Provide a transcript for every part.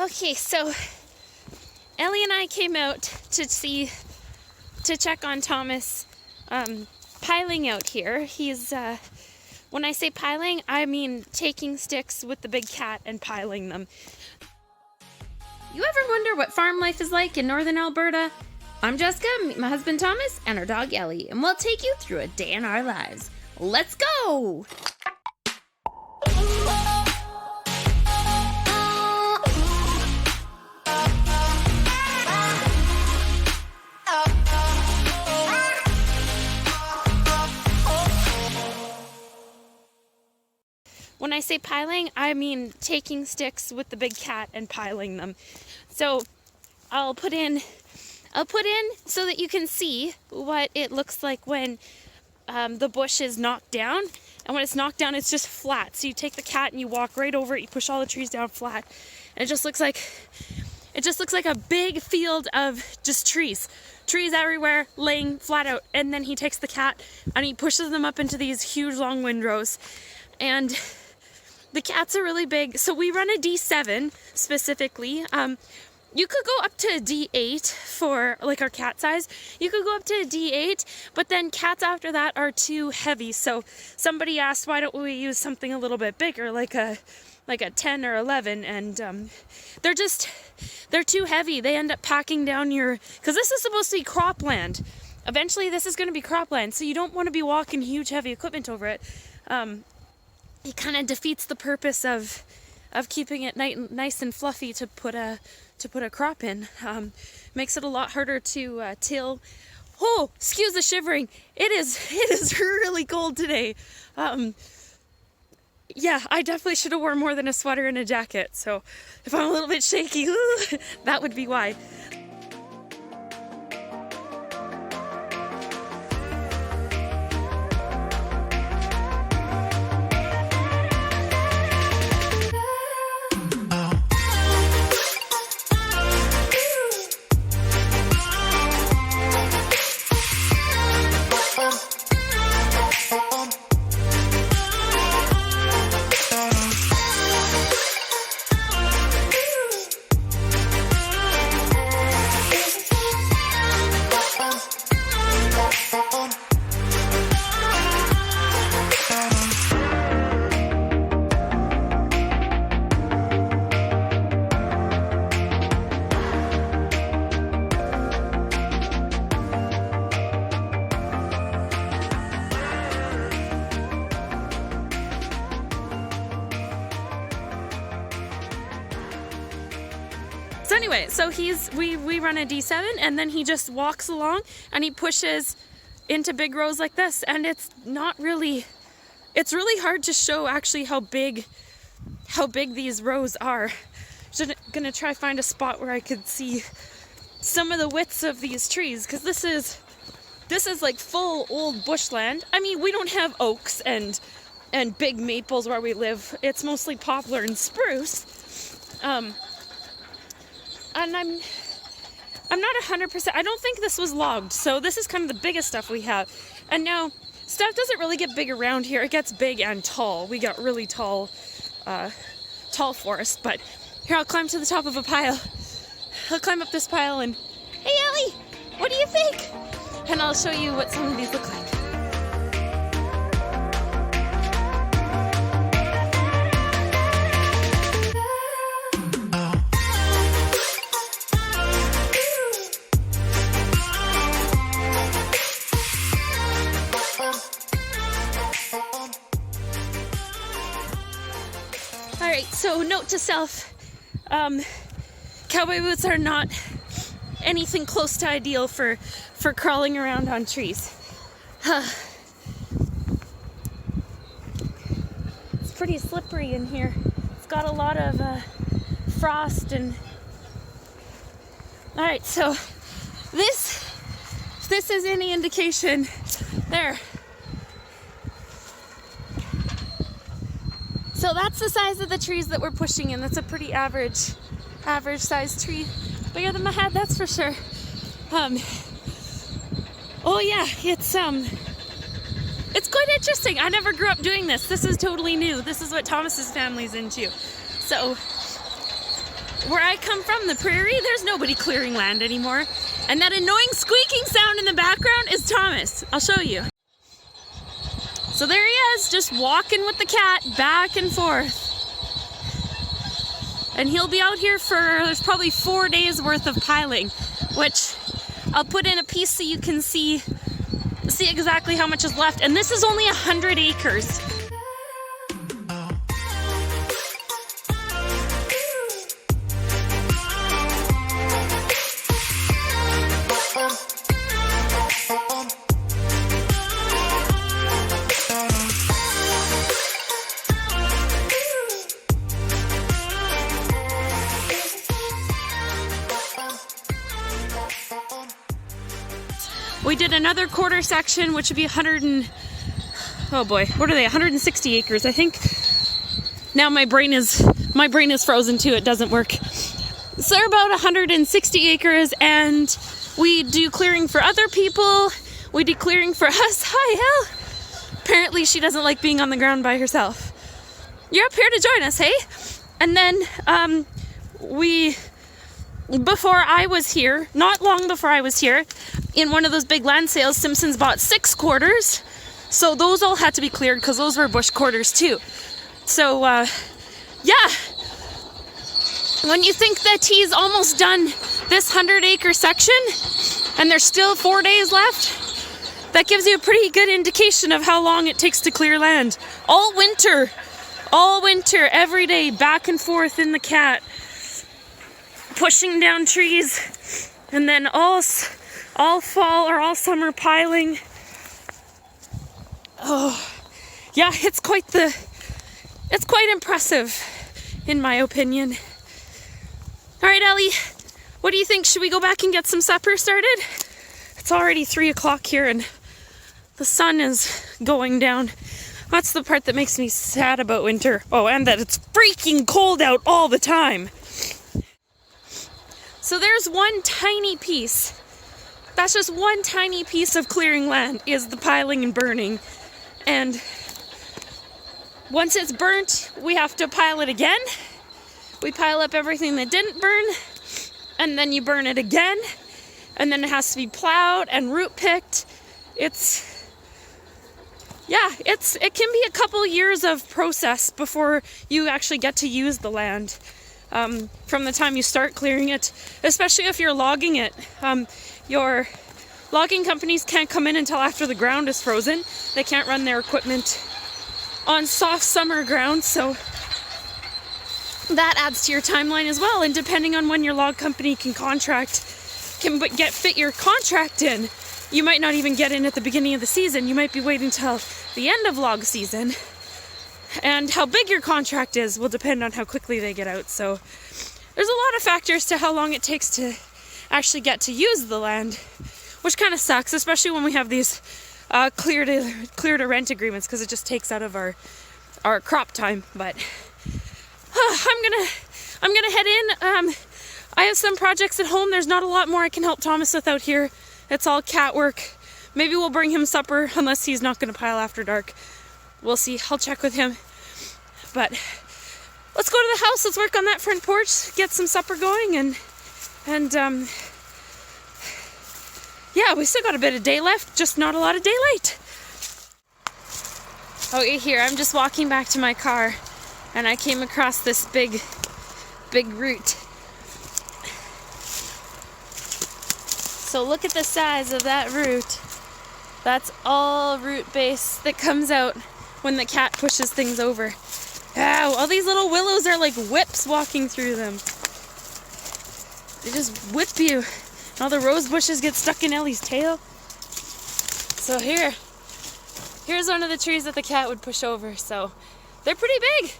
Okay, so Ellie and I came out to check on Thomas piling out here. He's, when I say piling, I mean taking sticks with the big cat and piling them. You ever wonder what farm life is like in northern Alberta? I'm Jessica, meet my husband Thomas, and our dog Ellie, and we'll take you through a day in our lives. Let's go! When I say piling, I mean taking sticks with the big cat and piling them. So I'll put in so that you can see what it looks like when the bush is knocked down. And when it's knocked down, it's just flat. So you take the cat and you walk right over it, you push all the trees down flat. And it just looks like a big field of just trees. Trees everywhere, laying flat out. And then he takes the cat and he pushes them up into these huge long windrows. And the cats are really big. So we run a D7 specifically. You could go up to a D8 for like our cat size. You could go up to a D8, but then cats after that are too heavy. So somebody asked, why don't we use something a little bit bigger, like a 10 or 11? And they're too heavy. They end up packing down because this is supposed to be cropland. Eventually this is going to be cropland, so you don't want to be walking huge heavy equipment over it. It kind of defeats the purpose of keeping it nice and fluffy to put a crop in. Makes it a lot harder to till. Oh, excuse the shivering. It is really cold today. Yeah, I definitely should have worn more than a sweater and a jacket. So if I'm a little bit shaky, that would be why. So anyway, we run a D7 and then he just walks along and he pushes into big rows like this, and it's really hard to show actually how big these rows are. Just gonna try find a spot where I could see some of the widths of these trees, because this is like full old bushland. I mean, we don't have oaks and big maples where we live. It's mostly poplar and spruce. And I'm not 100%, I don't think this was logged, so this is kind of the biggest stuff we have. And now, stuff doesn't really get big around here. It gets big and tall. We got really tall forest, but here, I'll climb to the top of a pile. I'll climb up this pile and, hey Ellie, what do you think? And I'll show you what some of these look like. Alright, so note to self, cowboy boots are not anything close to ideal for crawling around on trees. It's pretty slippery in here. It's got a lot of frost and... Alright, so if this is any indication, there. So that's the size of the trees that we're pushing in. That's a pretty average sized tree. Bigger than my head, that's for sure. Oh yeah, it's quite interesting. I never grew up doing this. This is totally new. This is what Thomas's family's into. So where I come from, the prairie, there's nobody clearing land anymore. And that annoying squeaking sound in the background is Thomas. I'll show you. So there he is, just walking with the cat back and forth. And he'll be out here for, there's probably 4 days worth of piling, which I'll put in a piece so you can see exactly how much is left. And this is only 100 acres. We did another quarter section, which would be 160 acres, I think. Now my brain is frozen too, it doesn't work. So they're about 160 acres, and we do clearing for other people, we do clearing for us. Hi, Elle. Apparently she doesn't like being on the ground by herself. You're up here to join us, hey? And then before I was here, not long before I was here, in one of those big land sales, Simpsons bought 6 quarters. So those all had to be cleared because those were bush quarters too. So, yeah. When you think that he's almost done this 100-acre section and there's still 4 days left, that gives you a pretty good indication of how long it takes to clear land. All winter, every day, back and forth in the cat, pushing down trees, and then all fall or all summer piling. Oh, yeah, it's quite impressive, in my opinion. All right, Ellie, what do you think? Should we go back and get some supper started? It's already 3 o'clock here and the sun is going down. That's the part that makes me sad about winter. Oh, and that it's freaking cold out all the time. So there's one tiny piece. That's just one tiny piece of clearing land, is the piling and burning. And once it's burnt, we have to pile it again. We pile up everything that didn't burn, and then you burn it again, and then it has to be plowed and root picked. It can be a couple years of process before you actually get to use the land. From the time you start clearing it, especially if you're logging it. Your logging companies can't come in until after the ground is frozen. They can't run their equipment on soft summer ground, so that adds to your timeline as well. And depending on when your log company can fit your contract in, you might not even get in at the beginning of the season. You might be waiting till the end of log season. And how big your contract is will depend on how quickly they get out. So there's a lot of factors to how long it takes to actually get to use the land, which kind of sucks, especially when we have these clear to rent agreements, because it just takes out of our crop time. But I'm gonna head in. I have some projects at home. There's not a lot more I can help Thomas with out here. It's all cat work. Maybe we'll bring him supper, unless he's not gonna pile after dark. We'll see. I'll check with him. But let's go to the house. Let's work on that front porch, get some supper going, and yeah, we still got a bit of day left, just not a lot of daylight. Okay, here, I'm just walking back to my car, and I came across this big root. So look at the size of that root. That's all root base that comes out when the cat pushes things over. Ow, all these little willows are like whips walking through them. They just whip you. And all the rose bushes get stuck in Ellie's tail. So here's one of the trees that the cat would push over. So they're pretty big.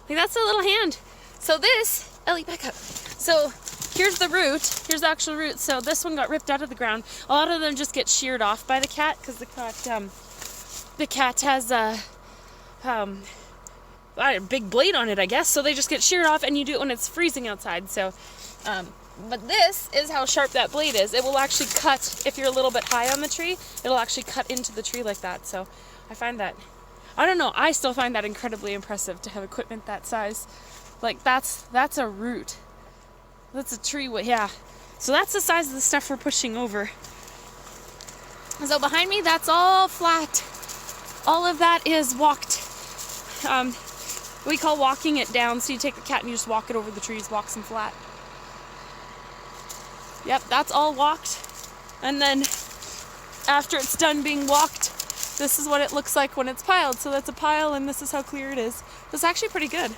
Like, that's a little hand. So this, Ellie, back up. So here's the root. Here's the actual root. So this one got ripped out of the ground. A lot of them just get sheared off by the cat, because the cat has a big blade on it, I guess. So they just get sheared off, and you do it when it's freezing outside. So, but this is how sharp that blade is. It will actually cut, if you're a little bit high on the tree, it'll actually cut into the tree like that. So I find that, I don't know, I still find that incredibly impressive to have equipment that size. Like, that's a root. That's a tree, yeah. So that's the size of the stuff we're pushing over. So behind me, that's all flat. All of that is walked. We call walking it down, so you take the cat and you just walk it over the trees, walks them flat. Yep, that's all walked. And then after it's done being walked, this is what it looks like when it's piled. So that's a pile, and this is how clear it is. It's actually pretty good.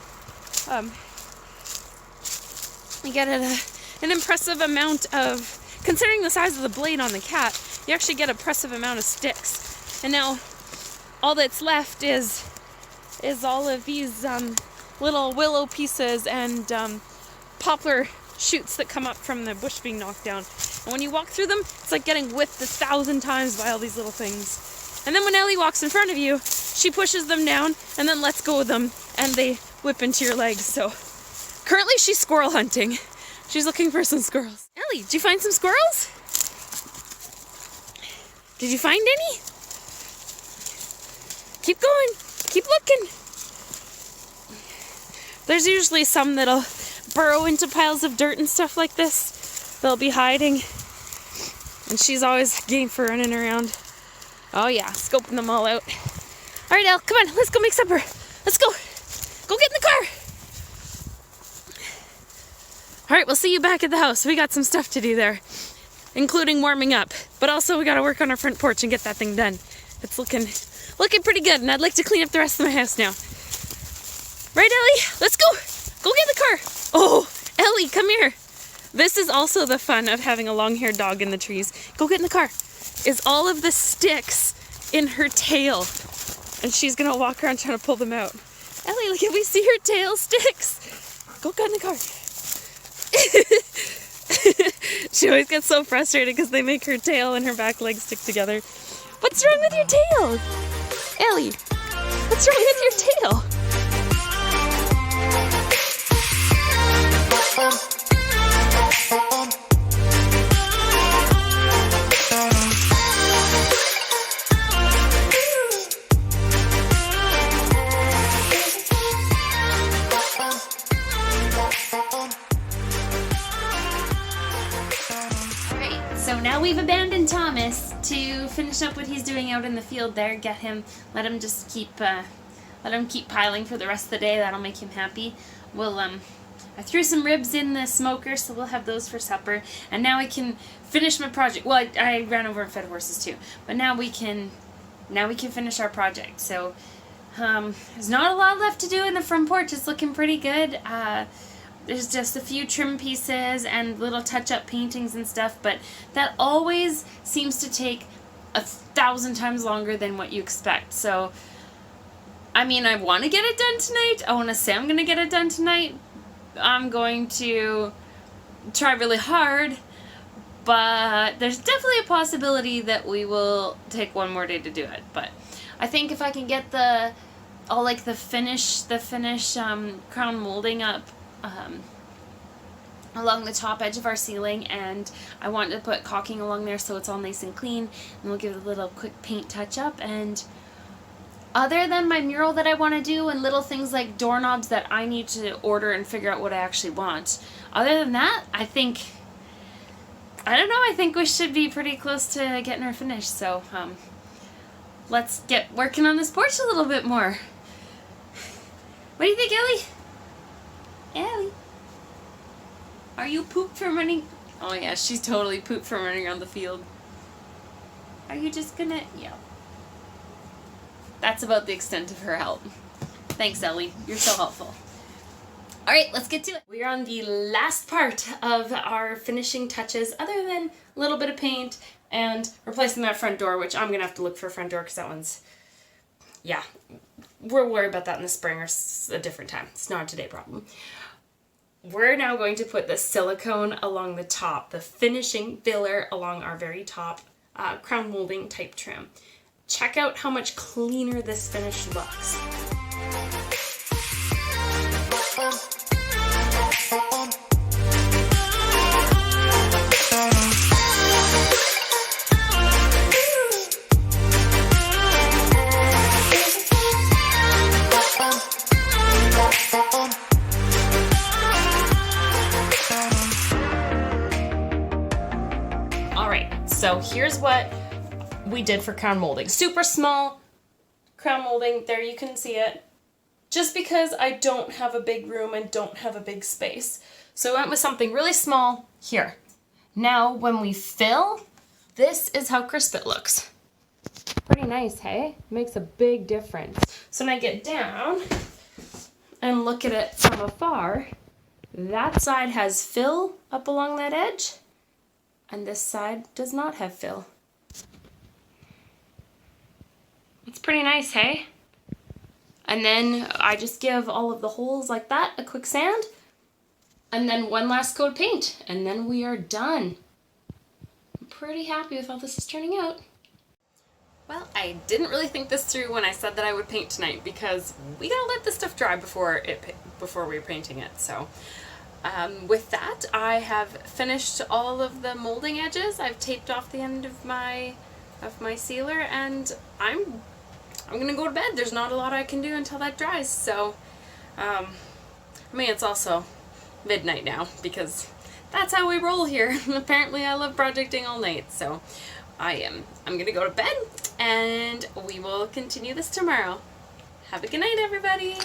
You get an impressive amount of, considering the size of the blade on the cat, you actually get an impressive amount of sticks. And now all that's left is all of these little willow pieces and poplar shoots that come up from the bush being knocked down. And when you walk through them, it's like getting whipped 1,000 times by all these little things. And then when Ellie walks in front of you, she pushes them down and then lets go of them, and they whip into your legs. So currently she's squirrel hunting. She's looking for some squirrels. Ellie, did you find some squirrels? Did you find any? Keep going. Keep looking. There's usually some that'll burrow into piles of dirt and stuff like this. They'll be hiding. And she's always game for running around. Oh yeah, scoping them all out. All right, Elle, come on, let's go make supper. Let's go. Go get in the car. All right, we'll see you back at the house. We got some stuff to do there, including warming up. But also we got to work on our front porch and get that thing done. It's looking pretty good, and I'd like to clean up the rest of my house now. Right, Ellie? Let's go. Go get in the car. Oh, Ellie, come here. This is also the fun of having a long-haired dog in the trees. Go get in the car. Is all of the sticks in her tail. And she's going to walk around trying to pull them out. Ellie, look, can we see her tail sticks? Go get in the car. She always gets so frustrated because they make her tail and her back legs stick together. What's wrong with your tail? Ellie, what's wrong with your tail? So now we've abandoned Thomas to finish up what he's doing out in the field there. Let him just keep piling for the rest of the day. That'll make him happy. I threw some ribs in the smoker, so we'll have those for supper. And now I can finish my project. Well, I ran over and fed horses too, but now we can finish our project. So there's not a lot left to do in the front porch. It's looking pretty good. There's just a few trim pieces and little touch-up paintings and stuff, but that always seems to take 1,000 times longer than what you expect. So, I mean, I want to get it done tonight. I want to say I'm going to get it done tonight. I'm going to try really hard, but there's definitely a possibility that we will take one more day to do it. But I think if I can get the finish crown molding up along the top edge of our ceiling, and I want to put caulking along there so it's all nice and clean, and we'll give it a little quick paint touch up. And other than my mural that I want to do and little things like doorknobs that I need to order and figure out what I actually want, other than that, I think we should be pretty close to getting her finished. So let's get working on this porch a little bit more. What do you think, Ellie? Ellie, are you pooped from running? Oh yeah, she's totally pooped from running around the field. Are you just gonna, yeah. That's about the extent of her help. Thanks, Ellie. You're so helpful. All right, let's get to it. We're on the last part of our finishing touches, other than a little bit of paint and replacing that front door, which I'm gonna have to look for a front door because that one's, yeah, we'll worry about that in the spring or a different time. It's not a today problem. We're now going to put the silicone along the top, the finishing filler along our very top crown molding type trim. Check out how much cleaner this finish looks. So here's what we did for crown molding. Super small crown molding. There you can see it. Just because I don't have a big room and don't have a big space. So I went with something really small here. Now when we fill, this is how crisp it looks. Pretty nice, hey? Makes a big difference. So when I get down and look at it from afar, that side has fill up along that edge, and this side does not have fill. It's pretty nice, hey? And then I just give all of the holes like that a quick sand, and then one last coat of paint, and then we are done. I'm pretty happy with how this is turning out. Well, I didn't really think this through when I said that I would paint tonight, because we gotta let this stuff dry before we're painting it. So with that, I have finished all of the molding edges. I've taped off the end of my sealer, and I'm gonna go to bed. There's not a lot I can do until that dries. So I mean, it's also midnight now because that's how we roll here. Apparently I love projecting all night, so I'm gonna go to bed, and we will continue this tomorrow. Have a good night, everybody.